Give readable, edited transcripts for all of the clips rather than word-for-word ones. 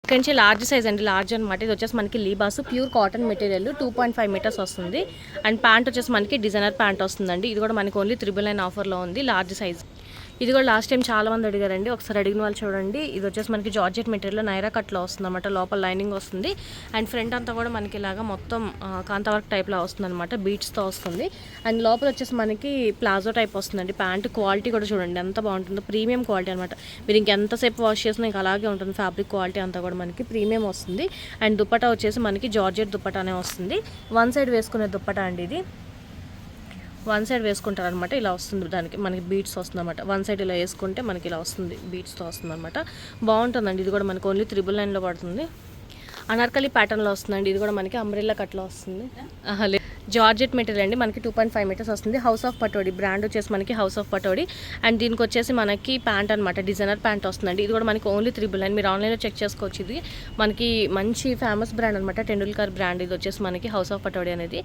ఇక్కడ నుంచి large size అండి, లార్జ్ అనమాట. ఇది వచ్చేసి మనకి Libas pure cotton material 2.5 meters వస్తుంది. అండ్ ప్యాంట్ వచ్చేసి మనకి డిజైనర్ ప్యాంట్ వస్తుందండి. ఇది కూడా మనకి ఓన్లీ 999 ఆఫర్లో ఉంది, లార్జ్ సైజ్. ఇది కూడా లాస్ట్ టైం చాలా మంది అడిగారండి, ఒకసారి అడిగిన వాళ్ళు చూడండి. ఇది వచ్చేసి మనకి జార్జెట్ మెటీరియల్ నైరా కట్లో వస్తుంది అనమాట, లోపల లైనింగ్ వస్తుంది. అండ్ ఫ్రంట్ అంతా కూడా మనకి ఇలాగా మొత్తం కాంతావర్క్ టైప్లో వస్తుంది అనమాట, బీట్స్తో వస్తుంది. అండ్ లోపల వచ్చేసి మనకి ప్లాజో టైప్ వస్తుందండి. ప్యాంట్ క్వాలిటీ కూడా చూడండి ఎంత బాగుంటుందో, ప్రీమియం క్వాలిటీ అనమాట. మీరు ఇంకెంతసేపు వాష్ చేసినా ఇంకా అలాగే ఉంటుంది. ఫ్యాబ్రిక్ క్వాలిటీ అంతా కూడా మనకి ప్రీమియం వస్తుంది. అండ్ దుప్పటా వచ్చేసి మనకి జార్జెట్ దుప్పటానే వస్తుంది. వన్ సైడ్ వేసుకునే దుప్పటా అండి ఇది. వన్ సైడ్ వేసుకుంటారనమాట, ఇలా వస్తుంది. దానికి మనకి బీట్స్ వస్తుంది అనమాట. వన్ సైడ్ ఇలా వేసుకుంటే మనకి ఇలా వస్తుంది, బీట్స్తో వస్తుంది అనమాట. బాగుంటుందండి. ఇది కూడా మనకి ఓన్లీ 999లో పడుతుంది. అనార్కలి ప్యాటర్న్లో వస్తుందండి. ఇది కూడా మనకి అంబ్రెల్లా కట్లో వస్తుంది. జార్జెట్ మెటీరియల్ అండి, మనకి 2.5 మీటర్స్ వస్తుంది. హౌస్ ఆఫ్ పటోడి బ్రాండ్ వచ్చేసి మనకి హౌస్ ఆఫ్ పటోడి. అండ్ దీనికి వచ్చేసి మనకి ప్యాంట్ అనమాట, డిజైనర్ ప్యాంట్ వస్తుందండి. ఇది కూడా మనకి ఓన్లీ 999. మీరు ఆన్లైన్లో చెక్ చేసుకోవచ్చు. ఇది మనకి మంచి ఫేమస్ బ్రాండ్ అనమాట, టెండూల్కర్ బ్రాండ్. ఇది వచ్చేసి మనకి హౌస్ ఆఫ్ పటోడి అనేది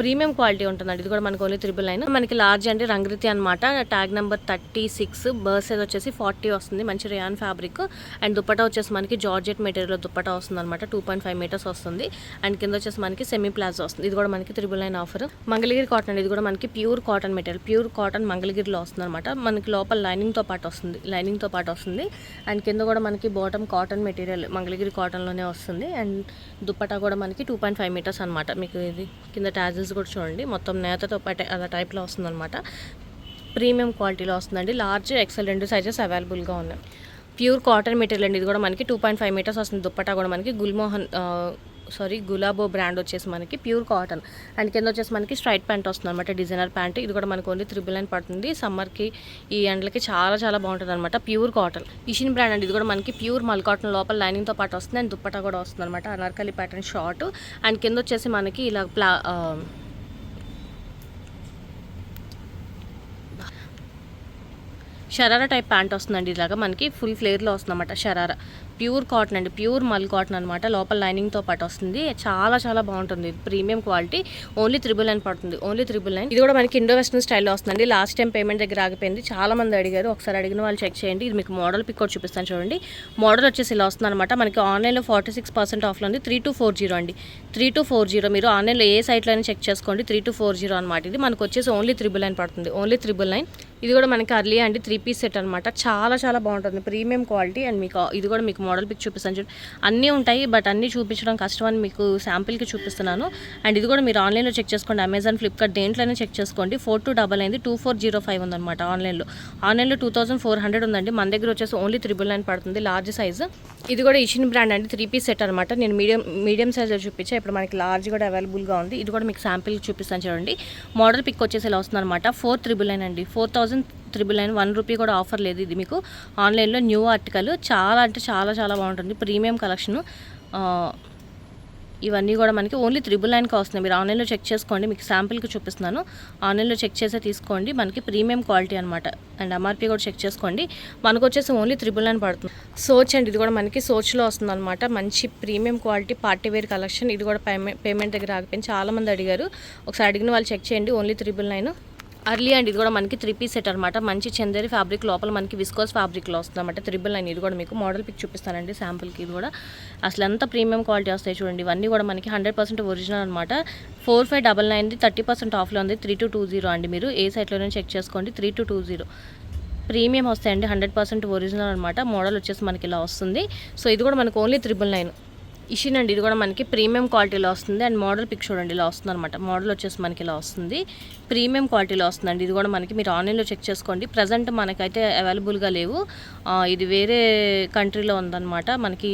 ప్రీమియం క్వాలిటీ ఉంటుందండి. ఇది కూడా మనకి ఓన్లీ 999. మనకి లార్జ్ అండి, రంగరీతి అనమాట. ట్యాగ్ నెంబర్ 36, బర్త్ సైజ్ వచ్చేసి 40 వస్తుంది. మంచి రియాన్ ఫ్యాబ్రిక్. అండ్ దుప్పటా వచ్చేసి మనకి జార్జెట్ మెటీరియల్ దుప్పటా వస్తుంది అనమాట, 2.5 మీటర్స్ వస్తుంది. అండ్ కింద వచ్చేసి మనకి సెమీ ప్లాజో వస్తుంది. ఇది కూడా మనకి 999 ఆఫర్. మంగళగిరి కాటన్, ఇది కూడా మనకి pure cotton material, pure cotton మంగళగిరిలో వస్తుంది అనమాట. మనకి లోపల లైనింగ్తో పాటు వస్తుంది. అండ్ కింద కూడా మనకి బాటమ్ కాటన్ మెటీరియల్ మంగళగిరి కాటన్లోనే వస్తుంది. అండ్ దుప్పటా కూడా మనకి 2.5 మీటర్స్ అనమాట. మీకు ఇది కింద టాజిల్స్ కూడా చూడండి, మొత్తం నేతతో పాటు అలా టైప్లో వస్తుంది అనమాట. ప్రీమియం క్వాలిటీలో వస్తుందండి. లార్జ్, ఎక్సెల్ 2 సైజెస్ అవైలబుల్గా ఉన్నాయి. ప్యూర్ కాటన్ మెటీరియల్ అండి. ఇది కూడా మనకి 2.5 మీటర్స్ వస్తుంది. దుప్పటా కూడా మనకి గులాబో బ్రాండ్ వచ్చేసి మనకి ప్యూర్ కాటన్. అండ్ కింద వచ్చేసి మనకి స్ట్రైట్ ప్యాంట్ వస్తుంది అనమాట, డిజైనర్ ప్యాంట్. ఇది కూడా మనకి ఓన్లీ 999 పడుతుంది. సమ్మర్కి ఈ ఎండలకి చాలా చాలా బాగుంటుంది అనమాట. ప్యూర్ కాటన్ ఇషిన్ బ్రాండ్ అండి. ఇది కూడా మనకి ప్యూర్ మల్ కాటన్, లోపల లైనింగ్తో పాటు వస్తుంది. అండ్ దుప్పటా కూడా వస్తుంది అనమాట, అనార్కలి ప్యాటర్న్ షార్ట్. అండ్ కింద వచ్చేసి మనకి ఇలా షరారా టైప్ ప్యాంట్ వస్తుందండి. ఇలాగా మనకి ఫుల్ ఫ్లేర్లో వస్తుంది అనమాట షరారా. ప్యూర్ కాటన్ అండి, ప్యూర్ మల్ కాటన్ అనమాట. లోపల లైనింగ్తో పాటు వస్తుంది. చాలా చాలా బాగుంటుంది. Premium quality. ఓన్లీ 999 పడుతుంది, ఓన్లీ 999. ఇది కూడా మనకి ఇండో వెస్టర్న్ స్టైల్లో వస్తుందండి. లాస్ట్ టైం పేమెంట్ దగ్గర ఆగిపోయింది, చాలా మంది అడిగారు. ఒకసారి అడిగిన వాళ్ళు చెక్ చేయండి. ఇది మీకు మోడల్ పిక్ కూడా చూపిస్తాను చూడండి. మోడల్ వచ్చేసి ఇలా వస్తుంది అనమాట. మనకి ఆన్లైన్లో 46% ఆఫ్లో ఉంది. 3240 అండి, 3240. మీరు ఆన్లైన్లో ఏ సైట్లో అయినా చెక్ చేసుకోండి, 3240 అనమాట. ఇది మనకు వచ్చేసి ఓన్లీ 999 పడుతుంది, ఓన్లీ 999. ఇది కూడా మనకి అర్లీ అండి, 3 పీస్ సెట్ అనమాట. చాలా చాలా బాగుంటుంది, ప్రీమియం క్వాలిటీ. అండ్ మీకు ఇది కూడా మీకు మోడల్ పిక్ చూపిస్తాను చూడండి. అన్నీ ఉంటాయి, బట్ అన్నీ చూపించడం కష్టం అని మీకు శాంపిల్కి చూపిస్తున్నాను. అండ్ ఇది కూడా మీరు ఆన్లైన్లో చెక్ చేసుకోండి, అమెజాన్, ఫ్లిప్కార్ట్ దేంట్లోనే చెక్ చేసుకోండి. 4299 2405 ఉందన్నమాట. ఆన్లైన్లో 2400 ఉందండి. మన దగ్గర వచ్చేసి ఓన్లీ 999 పడుతుంది, లార్జ్ సైజు. ఇది కూడా ఇషిన్ బ్రాండ్ అండి, 3 పీస్ సెట్ అనమాట. నేను మీడియం సైజ్లో చూపించా, ఇప్పుడు మనకి లార్జ్ కూడా అవైలబుల్గా ఉంది. ఇది కూడా మీకు శాంపిల్కి చూపిస్తాను చూడండి. మోడల్ పిక్ వచ్చేసి ఇలా వస్తుంది అనమాట. 4999 అండి, 4999, 1 రూపీ కూడా ఆఫర్ లేదు. ఇది మీకు ఆన్లైన్లో న్యూ ఆర్టికల్. చాలా అంటే చాలా చాలా బాగుంటుంది, ప్రీమియం కలెక్షన్. ఇవన్నీ కూడా మనకి ఓన్లీ 999కి వస్తున్నాయి. మీరు ఆన్లైన్లో చెక్ చేసుకోండి, మీకు శాంపిల్కి చూపిస్తున్నాను. ఆన్లైన్లో చెక్ చేసే తీసుకోండి, మనకి ప్రీమియం క్వాలిటీ అనమాట. అండ్ ఎంఆర్పీ కూడా చెక్ చేసుకోండి. మనకు వచ్చేసి ఓన్లీ 999 పడుతుంది. సోచ్ అండి, ఇది కూడా మనకి సోచ్లో వస్తుంది అనమాట. మంచి premium quality party wear collection. ఇది కూడా పేమెంట్ దగ్గర ఆగిపోయింది, చాలామంది అడిగారు. ఒకసారి అడిగిన వాళ్ళు చెక్ చేయండి, ఓన్లీ 999. అర్లీ అండి, ఇది కూడా మనకి 3 పీస్ సెట్ అనమాట. మంచి చందేరి ఫ్యాబ్రిక్, లోపల మనకి విస్కోస్ ఫ్యాబ్రిక్లో వస్తుంది అనమాట. 999. ఇది కూడా మీకు మోడల్ పిక్ చూపిస్తానండి శాంపుల్కి. ఇది కూడా అసలు ఎంత ప్రీమియం క్వాలిటీ వస్తాయి చూడండి. ఇవన్నీ కూడా మనకి 100% ఒరిజినల్ అనమాట. 4599 30% ఆఫ్లో ఉంది. 3220 అండి. మీరు ఏ సైట్లోనే చెక్ చేసుకోండి, 3220 ప్రీమియం వస్తాయండి. 100% ఒరిజినల్ అనమాట. మోడల్ వచ్చేసి మనకి ఇలా వస్తుంది. సో ఇది కూడా మనకు ఓన్లీ 999. ఇషిన్ అండి, ఇది కూడా మనకి ప్రీమియం క్వాలిటీలో వస్తుంది. అండ్ మోడల్ పిక్ చూడండి, ఇలా వస్తుంది అనమాట. మోడల్ వచ్చేసి మనకి ఇలా వస్తుంది, ప్రీమియం క్వాలిటీలో వస్తుందండి. ఇది కూడా మనకి మీరు ఆన్లైన్లో చెక్ చేసుకోండి. ప్రజెంట్ మనకైతే అవైలబుల్గా లేవు, ఇది వేరే కంట్రీలో ఉందన్నమాట. మనకి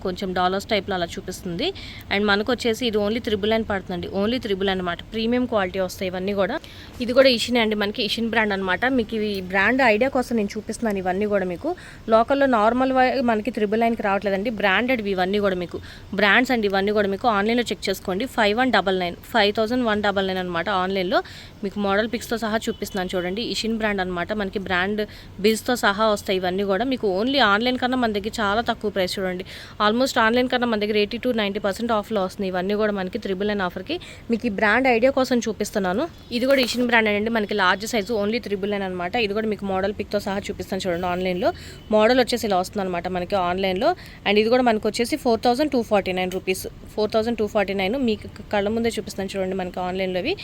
కొంచెం డాలర్స్ టైప్లో అలా చూపిస్తుంది. అండ్ మనకు వచ్చేసి ఇది ఓన్లీ 999 పడుతుందండి, ఓన్లీ 999 అనమాట. ప్రీమియం క్వాలిటీ వస్తాయి ఇవన్నీ కూడా. ఇది కూడా ఇషిన్ అండి, మనకి ఇషిన్ బ్రాండ్ అనమాట. మీకు ఈ బ్రాండ్ ఐడియా కోసం నేను చూపిస్తున్నాను. ఇవన్నీ కూడా మీకు లోకల్లో నార్మల్ మనకి 999కి రావట్లేదండి, బ్రాండెడ్ ఇవన్నీ కూడా మీకు బ్రాండ్స్ అండి ఇవన్నీ కూడా మీకు ఆన్లైన్లో చెక్ చేసుకోండి. 5199 అనమాట ఆన్లైన్లో. మీకు మోడల్ పిక్స్తో సహా చూపిస్తున్నాను చూడండి. ఇషిన్ బ్రాండ్ అనమాట, మనకి బ్రాండ్ బిల్స్తో సహా వస్తాయి ఇవన్నీ కూడా. మీకు ఓన్లీ ఆన్లైన్ కన్నా మన దగ్గర చాలా తక్కువ ప్రైస్ చూడండి. ఆల్మోస్ట్ ఆన్లైన్ కన్నా మన దగ్గర 80-90% ఆఫ్లో వస్తుంది ఇవన్నీ కూడా మనకి 999 ఆఫర్కి. మీకు ఈ బ్రాండ్ ఐడియా కోసం చూపిస్తున్నాను. ఇది కూడా ఇషిన్ బ్రాండ్ అండి, మనకి లార్జ్ సైజు ఓన్లీ 999 అనమాట. ఇది కూడా మీకు మోడల్ పిక్తో సహా చూపిస్తాను చూడండి. ఆన్లైన్లో మోడల్ వచ్చేసి ఇలా వస్తుంది అనమాట మనకి ఆన్లైన్లో. అండ్ ఇది కూడా మనకు వచ్చేసి 4249 రూపీస్, 4249 మీకు కళ్ళ ముందే చూపిస్తాను చూడండి మనకి ఆన్లైన్లోవి.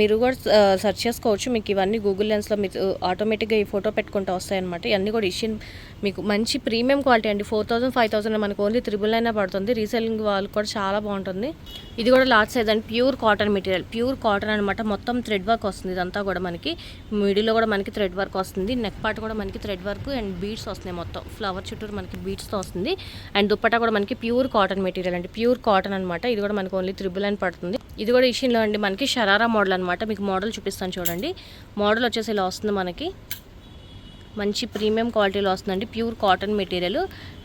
మీరు కూడా సెర్చ్ చేసుకోవచ్చు. మీకు ఇవన్నీ గూగుల్ లెన్స్లో మీరు ఆటోమేటిక్గా ఈ ఫోటో పెట్టుకుంటూ వస్తాయన్నమాట. ఇవన్నీ కూడా ఇషిన్ మీకు మంచి ప్రీమియం క్వాలిటీ అండి. 4000-5000 మనకు ఓన్లీ 999 పడుతుంది. రీసెల్లింగ్ వాళ్ళకి కూడా చాలా బాగుంటుంది. ఇది కూడా లార్జ్ సైజ్ అండి, pure cotton material, pure cotton అనమాట. మొత్తం థ్రెడ్ వర్క్ వస్తుంది ఇదంతా కూడా మనకి. మిడిల్లో కూడా మనకి థ్రెడ్ వర్క్ వస్తుంది. నెక్ పార్ట్ కూడా మనకి థ్రెడ్ వర్క్ అండ్ బీడ్స్ వస్తున్నాయి. మొత్తం ఫ్లవర్ చుట్టూరు మనకి బీడ్స్తో వస్తుంది. అండ్ దుప్పట్టా కూడా మనకి ప్యూర్ కాటన్ మెటీరియల్ అండి, ప్యూర్ కాటన్ అనమాట. ఇది కూడా మనకి ఓన్లీ 999 పడుతుంది. ఇది కూడా ఇషిన్లో అండి మనకి షరారా మోడల్ అనమాట. మీకు మోడల్ చూపిస్తాను చూడండి. మోడల్ వచ్చేసి ఇలా వస్తుంది మనకి, మంచి ప్రీమియం క్వాలిటీలో వస్తుందండి, ప్యూర్ కాటన్ మెటీరియల్.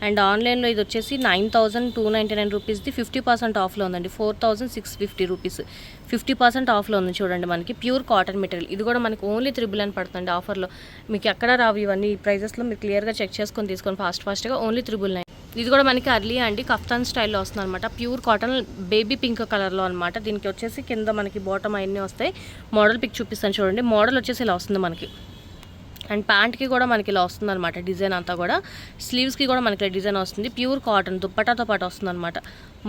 అండ్ ఆన్లైన్లో ఇది వచ్చేసి 9299 రూపీస్ది 50% ఆఫ్లో ఉందండి. 4650 రూపీస్ 50% ఆఫ్లో ఉంది చూడండి మనకి, ప్యూర్ కాటన్ మెటీరియల్. ఇది కూడా మనకి ఓన్లీ 999 పడుతుంది ఆఫర్లో. మీకు ఎక్కడ రావు ఇవన్నీ ఈ ప్రైజెస్లో, మీరు క్లియర్గా చెక్ చేసుకొని తీసుకోండి ఫాస్ట్గా. ఓన్లీ 999. ఇది కూడా మనకి అర్లీ అండి, కఫ్తాన్ స్టైల్లో వస్తుంది అనమాట. ప్యూర్ కాటన్ బేబీ పింక్ కలర్లో అనమాట. దీనికి వచ్చేసి కింద మనకి బాటమ్ అవన్నీ వస్తాయి. మోడల్ పిక్ చూపిస్తాను చూడండి. మోడల్ వచ్చేసి ఇలా వస్తుంది మనకి. అండ్ ప్యాంట్కి కూడా మనకి ఇలా వస్తుంది అనమాట డిజైన్ అంతా కూడా. స్లీవ్స్కి కూడా మనకి డిజైన్ వస్తుంది. ప్యూర్ కాటన్ దుప్పటాతో పాటు వస్తుంది అనమాట.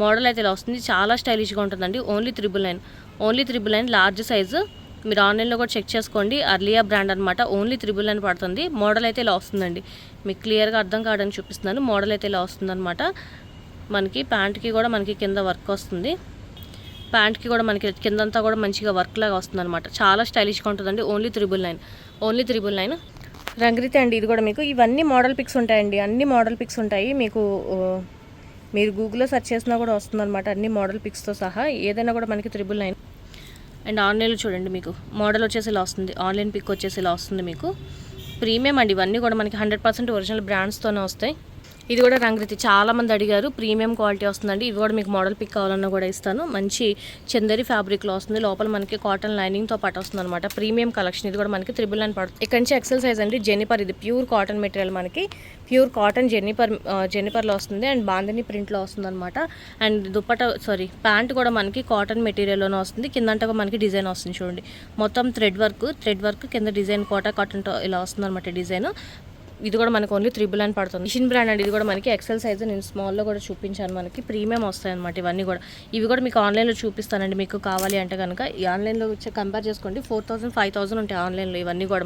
మోడల్ అయితే ఇలా వస్తుంది, చాలా స్టైలిష్గా ఉంటుందండి. Only 999 large size. మీరు ఆన్లైన్లో కూడా చెక్ చేసుకోండి. అర్లియా బ్రాండ్ అనమాట. ఓన్లీ 999 పడుతుంది. మోడల్ అయితే ఇలా వస్తుందండి, మీకు క్లియర్గా అర్థం కావడానికి చూపిస్తున్నాను. మోడల్ అయితే ఇలా వస్తుందన్నమాట. మనకి ప్యాంట్కి కూడా మనకి కింద వర్క్ వస్తుంది. ప్యాంట్కి కూడా మనకి కిందంతా కూడా మంచిగా వర్క్ లాగా వస్తుంది అనమాట. చాలా స్టైలిష్గా ఉంటుందండి. ఓన్లీ 999 రంగ్రీతి అండి. ఇది కూడా మీకు ఇవన్నీ మోడల్ పిక్స్ ఉంటాయండి, అన్ని మోడల్ పిక్స్ ఉంటాయి మీకు. మీరు గూగుల్లో సెర్చ్ చేసినా కూడా వస్తుందన్నమాట అన్ని మోడల్ పిక్స్తో సహా. ఏదైనా కూడా మనకి 999. అండ్ ఆన్లైన్లో చూడండి మీకు మోడల్ వచ్చేసి ఇలా వస్తుంది, ఆన్లైన్ పిక్ వచ్చేసి ఇలా వస్తుంది మీకు. ప్రీమియం అండి ఇవన్నీ కూడా మనకి 100% ఒరిజినల్ బ్రాండ్స్తోనే వస్తాయి. ఇది కూడా రంగ్రీతి, చాలామంది అడిగారు, ప్రీమియం క్వాలిటీ వస్తుందండి. ఇది కూడా మీకు మోడల్ పిక్ కావాలన్నా కూడా ఇస్తాను. మంచి చందరి ఫ్యాబ్రిక్లో వస్తుంది. లోపల మనకి కాటన్ లైనింగ్తో పాటు వస్తుంది అనమాట. Premium collection. ఇది కూడా మనకి 999 పడుతుంది. ఇక్కడ నుంచి ఎక్సెల్ సైజ్ అండి, జెనిపర్. ఇది ప్యూర్ కాటన్ మెటీరియల్ మనకి, ప్యూర్ కాటన్ జెనిపర్లో వస్తుంది. అండ్ బాందిని ప్రింట్లో వస్తుంది అనమాట. అండ్ ప్యాంట్ కూడా మనకి కాటన్ మెటీరియల్లోనే వస్తుంది. కిందంటగా మనకి డిజైన్ వస్తుంది చూడండి. మొత్తం థ్రెడ్ వర్క్ కింద డిజైన్ కాటన్తో ఇలా వస్తుంది అనమాట డిజైన్. ఇది కూడా మనకు ఓన్లీ 999 పడుతుంది. ఇషిన్ బ్రాండ్ అండి. ఇది కూడా మనకి ఎక్సెల్ సైజ్, నేను స్మాల్లో కూడా చూపించాను. మనకి ప్రీమియం వస్తాయి అనమాట ఇవన్నీ కూడా. ఇవి కూడా మీకు ఆన్లైన్లో చూపిస్తానండి మీకు కావాలి అంటే కనుక. ఈ ఆన్లైన్లో వచ్చి కంపేర్ చేసుకోండి, 4000-5000 ఉంటాయి ఆన్లైన్లో. ఇవన్నీ కూడా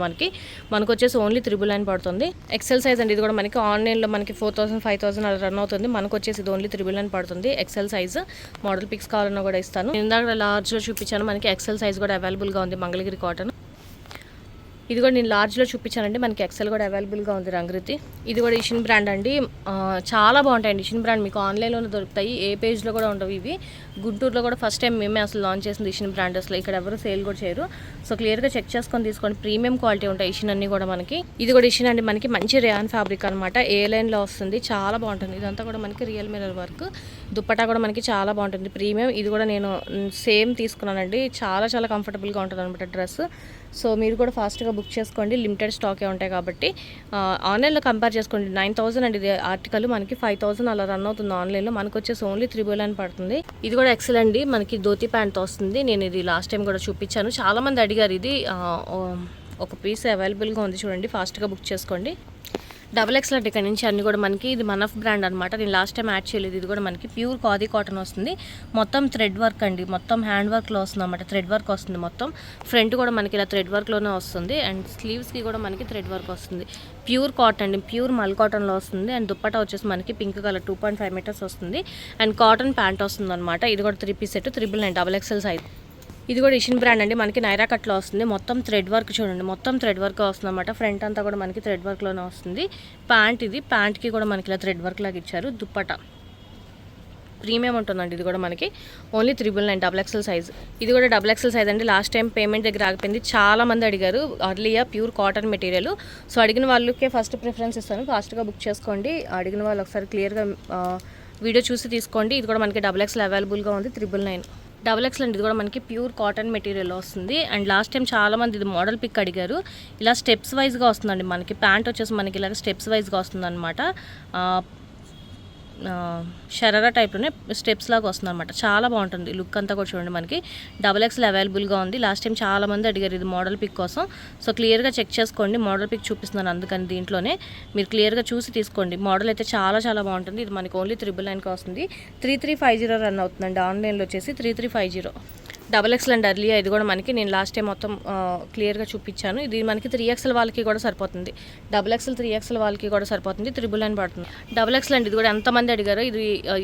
మనకు వచ్చేసి ఓన్లీ 999 పడుతుంది. ఎక్సెల్ సైజ్ అండి. ఇది కూడా మనకి ఆన్లైన్లో మనకి 4000-5000 అలా రన్ అవుతుంది. మనకు వచ్చేసి ఇది ఓన్లీ 999 పడుతుంది. XL size. మోడల్ పిక్స్ కావాలన్నా కూడా ఇస్తాను. ఇందాక లార్జ్లో చూపించాను, మనకి ఎక్సెల్ సైజ్ కూడా అవైలబుల్గా ఉంది. మంగళగిరి కాటన్. ఇది కూడా నేను లార్జ్లో చూపించానండి, మనకి ఎక్సెల్ కూడా అవైలబుల్గా ఉంది రంగ్రీతి. ఇది కూడా ఇషిన్ బ్రాండ్ అండి, చాలా బాగుంటాయండి. ఇషిన్ బ్రాండ్ మీకు ఆన్లైన్లోనే దొరుకుతాయి, ఏ పేజ్లో కూడా ఉండవు ఇవి. గుంటూరులో కూడా ఫస్ట్ టైం మేమే అసలు లాంచ్ చేసింది ఇషిన్ బ్రాండ్. అసలు ఇక్కడ ఎవరు సేల్ కూడా చేయరు. సో క్లియర్గా చెక్ చేసుకొని తీసుకోండి. ప్రీమియం క్వాలిటీ ఉంటాయి ఇషిన్ అన్నీ కూడా మనకి. ఇది కూడా ఇషిన్ అండి, మనకి మంచి రేయాన్ ఫ్యాబ్రిక్ అనమాట. ఏ లైన్లో వస్తుంది, చాలా బాగుంటుంది. ఇదంతా కూడా మనకి రియల్ మిర్రర్ వర్క్. దుప్పటా కూడా మనకి చాలా బాగుంటుంది, ప్రీమియం. ఇది కూడా నేను సేమ్ తీసుకున్నానండి, చాలా కంఫర్టబుల్గా ఉంటుంది అనమాట డ్రెస్. సో మీరు కూడా ఫాస్ట్గా బుక్ చేసుకోండి, లిమిటెడ్ స్టాకే ఉంటాయి కాబట్టి. ఆన్లైన్లో కంపేర్ చేసుకోండి. 9000 అండి ఇది ఆర్టికల్, మనకి 5000 అలా రన్ అవుతుంది ఆన్లైన్లో. మనకు వచ్చేసి ఓన్లీ 999 పడుతుంది. ఇది కూడా ఎక్సెల్ అండి, మనకి ధోతి ప్యాంట్తో వస్తుంది. నేను ఇది లాస్ట్ టైం కూడా చూపించాను, చాలామంది అడిగారు. ఇది ఒక పీస్ అవైలబుల్గా ఉంది చూడండి, ఫాస్ట్గా బుక్ చేసుకోండి. XXL ఇక్కడ నుంచి అన్ని కూడా మనకి. ఇది మనఫ్ బ్రాండ్ అనమాట, నేను లాస్ట్ టైం యాడ్ చేయలేదు. ఇది కూడా మనకి ప్యూర్ ఖాదీ కాటన్ వస్తుంది. మొత్తం థ్రెడ్ వర్క్ అండి, మొత్తం హ్యాండ్ వర్క్లో వస్తుంది అనమాట. థ్రెడ్ వర్క్ వస్తుంది మొత్తం. ఫ్రంట్ కూడా మనకి ఇలా థ్రెడ్ వర్క్లోనే వస్తుంది. అండ్ స్లీవ్స్కి కూడా మనకి థ్రెడ్ వర్క్ వస్తుంది. ప్యూర్ కాటన్ అండి, ప్యూర్ మల్ కాటన్లో వస్తుంది. అండ్ దుప్పటా వచ్చేసి మనకి పింక్ కలర్ 2.5 మీటర్స్ వస్తుంది. అండ్ కాటన్ ప్యాంట్ వస్తుంది అనమాట. ఇది కూడా 3 పీస్ సెట్, 999 XXL సైజ్. ఇది కూడా ఇషిన్ బ్రాండ్ అండి, మనకి నైరా కట్లో వస్తుంది. మొత్తం థ్రెడ్ వర్క్ చూడండి, మొత్తం థ్రెడ్ వర్క్ వస్తుంది అనమాట. ఫ్రంట్ అంతా కూడా మనకి థ్రెడ్ వర్క్లోనే వస్తుంది. ప్యాంట్, ఇది ప్యాంట్కి కూడా మనకి ఇలా థ్రెడ్ వర్క్ లాగా ఇచ్చారు. దుప్పటా ప్రీమియం ఉంటుందండి. ఇది కూడా మనకి ఓన్లీ 999 XXL సైజ్. ఇది కూడా XXL సైజ్ అండి. లాస్ట్ టైం పేమెంట్ దగ్గర ఆగిపోయింది, చాలా మంది అడిగారు. Aurelia pure cotton material. So అడిగిన వాళ్ళకే ఫస్ట్ ప్రిఫరెన్స్ ఇస్తాను, ఫాస్ట్గా బుక్ చేసుకోండి. అడిగిన వాళ్ళు ఒకసారి క్లియర్గా వీడియో చూసి తీసుకోండి. ఇది కూడా మనకి XXL అవైలబుల్గా ఉంది 999. XXL అండి, ఇది కూడా మనకి ప్యూర్ కాటన్ మెటీరియల్ వస్తుంది. అండ్ లాస్ట్ టైం చాలామంది ఇది మోడల్ పిక్ అడిగారు. ఇలా స్టెప్స్ వైజ్గా వస్తుందండి. మనకి ప్యాంట్ వచ్చేసి మనకి ఇలాగ స్టెప్స్ వైజ్గా వస్తుంది అనమాట. షరారా టైప్లోనే స్టెప్స్ లాగా వస్తుంది అనమాట. చాలా బాగుంటుంది లుక్ అంతా కూడా. చూడండి మనకి XXL అవైలబుల్గా ఉంది. లాస్ట్ టైం చాలామంది అడిగారు ఇది మోడల్ పిక్ కోసం. సో క్లియర్గా చెక్ చేసుకోండి. మోడల్ పిక్ చూపిస్తున్నాను అందుకని దీంట్లోనే మీరు క్లియర్గా చూసి తీసుకోండి. మోడల్ అయితే చాలా చాలా బాగుంటుంది. ఇది మనకి ఓన్లీ 999 వస్తుంది. 3350 రన్ అవుతుందండి. ఆన్లైన్లో వచ్చేసి 3350. XXL అండ్ అర్లియా ఇది కూడా మనకి నేను లాస్ట్ టైం మొత్తం క్లియర్గా చూపించాను. ఇది మనకి 3XL వాళ్ళకి కూడా సరిపోతుంది. XXL 3XL వాళ్ళకి కూడా సరిపోతుంది. 999 పడుతుంది. XXL అండి, ఇది కూడా ఎంతమంది అడిగారో.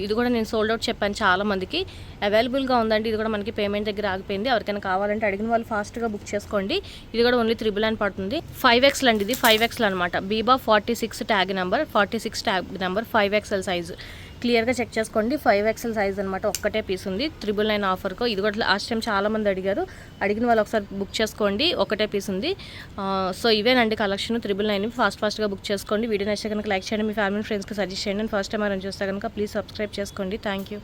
ఇది కూడా నేను సోల్డ్ అవుట్ చెప్పాను చాలా మందికి. అవైలబుల్గా ఉందండి. ఇది కూడా మనకి పేమెంట్ దగ్గర ఆగిపోయింది. ఎవరికైనా కావాలంటే అడిగిన వాళ్ళు ఫాస్ట్గా బుక్ చేసుకోండి. ఇది కూడా ఓన్లీ 999 పడుతుంది. 5XL అండి, ఇది 5XL అనమాట. Biba 46 tag number 5XL size. క్లియర్గా చెక్ చేసుకోండి. 5XL సైజ్ అనమాట. ఒక్కటే పీస్ ఉంది 999 ఆఫర్కో. ఇది కూడా లాస్ట్ టైం చాలామంది అడిగారు. అడిగిన వాళ్ళు ఒకసారి బుక్ చేసుకోండి. ఒకటే పీస్ ఉంది. సో ఇవేనండి కలెక్షన్ 999. ఫాస్ట్గా బుక్ చేసుకోండి. వీడియో నచ్చితే కనుక లైక్ చేయండి. మీ ఫ్యామిలీ ఫ్రెండ్స్కి సజెస్ట్ చేయండి. ఫస్ట్ టైం ఎవరైనా చూస్తే కనుక ప్లీజ్ సబ్స్క్రైబ్ చేసుకోండి. Thank you.